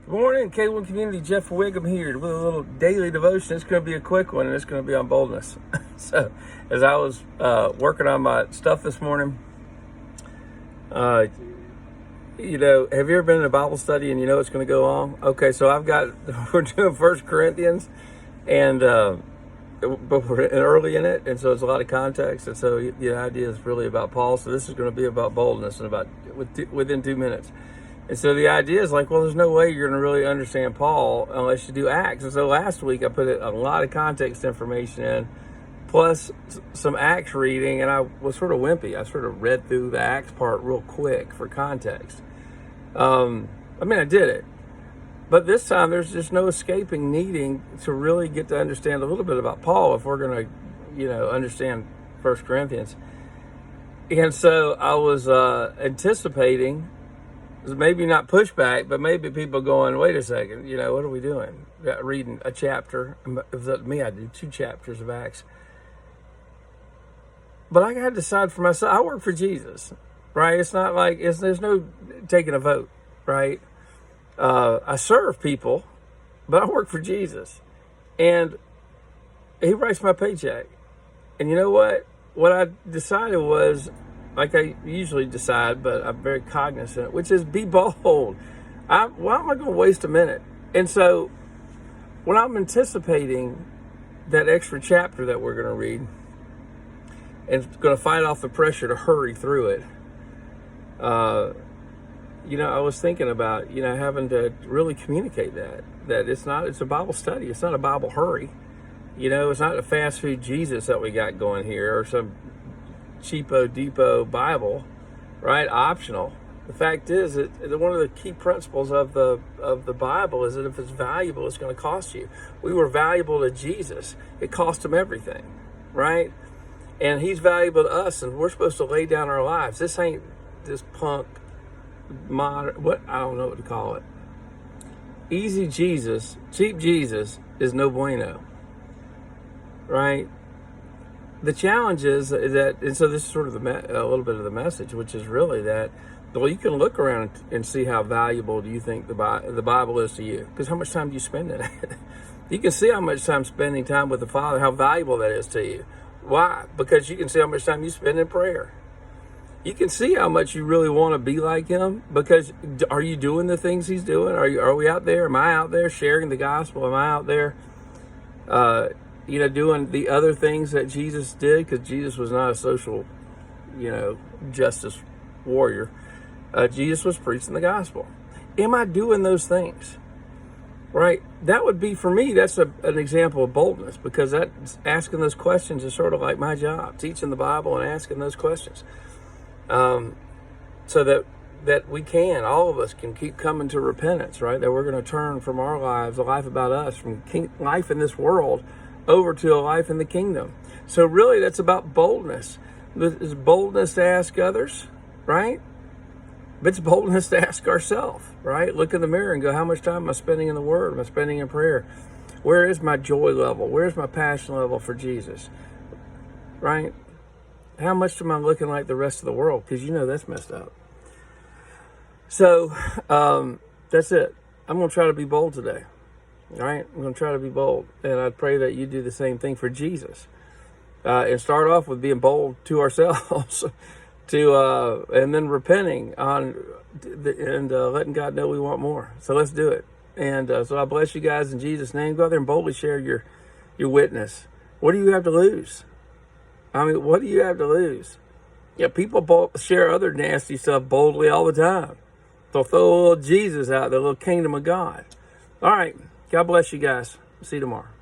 Good morning, K1 Community. Jeff Wiggum here with a little daily devotion. It's going to be a quick one, and it's going to be on boldness. So, as I was working on my stuff this morning, have you ever been in a Bible study and you know it's going to go on? Okay, so we're doing 1 Corinthians, and but we're early in it, and so it's a lot of context, and so the idea is really about Paul. So this is going to be about boldness in within 2 minutes. And so the idea is like, well, there's no way you're going to really understand Paul unless you do Acts. And so last week I put a lot of context information in, plus some Acts reading, and I was sort of wimpy. I sort of read through the Acts part real quick for context. I did it. But this time there's just no escaping needing to really get to understand a little bit about Paul if we're going to, understand 1 Corinthians. And so I was anticipating, maybe not pushback, but maybe people going, wait a second, what are we doing? Reading a chapter. If it was up to me, I'd do 2 chapters of Acts. But I got to decide for myself. I work for Jesus, right? It's not like, there's no taking a vote, right? I serve people, but I work for Jesus. And he writes my paycheck. And you know what? What I decided was, like I usually decide, but I'm very cognizant, which is be bold. Why am I going to waste a minute? And so when I'm anticipating that extra chapter that we're going to read and going to fight off the pressure to hurry through it, I was thinking about, having to really communicate that it's a Bible study. It's not a Bible hurry. It's not a fast food Jesus that we got going here or some cheapo depot Bible, right? Optional. The fact is that one of the key principles of the Bible is that if it's valuable, it's going to cost you. We were valuable to Jesus. It cost him everything, right? And he's valuable to us, and we're supposed to lay down our lives. This ain't this punk modern, I don't know what to call it. Easy Jesus, cheap Jesus is no bueno, right? The challenge is that, and so this is sort of a little bit of the message, which is really that, well, you can look around and see how valuable do you think the Bible is to you, because how much time do you spend in it? You can see how much time spending time with the Father, how valuable that is to you. Why? Because you can see how much time you spend in prayer. You can see how much you really want to be like him, because are you doing the things he's doing? Are we out there? Am I out there sharing the gospel? Am I out there doing the other things that Jesus did? Because Jesus was not a social, justice warrior. Jesus was preaching the gospel. Am I doing those things? Right? That would be, for me, that's an example of boldness, because asking those questions is sort of like my job, teaching the Bible and asking those questions. So that we all of us can keep coming to repentance, right? That we're going to turn from our lives, a life about us, from life in this world, over to a life in the kingdom. So really that's about boldness. It's boldness to ask others, right? But it's boldness to ask ourselves, right? Look in the mirror and go, how much time am I spending in the Word? Am I spending in prayer? Where is my joy level? Where's my passion level for Jesus, right? How much am I looking like the rest of the world? Because that's messed up. So that's it. I'm going to try to be bold today. All right, I'm going to try to be bold, and I pray that you do the same thing for Jesus, and start off with being bold to ourselves, and then repenting and letting God know we want more. So let's do it. And so I bless you guys in Jesus' name. Go out there and boldly share your witness. What do you have to lose? What do you have to lose? Yeah, people share other nasty stuff boldly all the time. They'll throw a little Jesus out there, a little kingdom of God. All right. God bless you guys. See you tomorrow.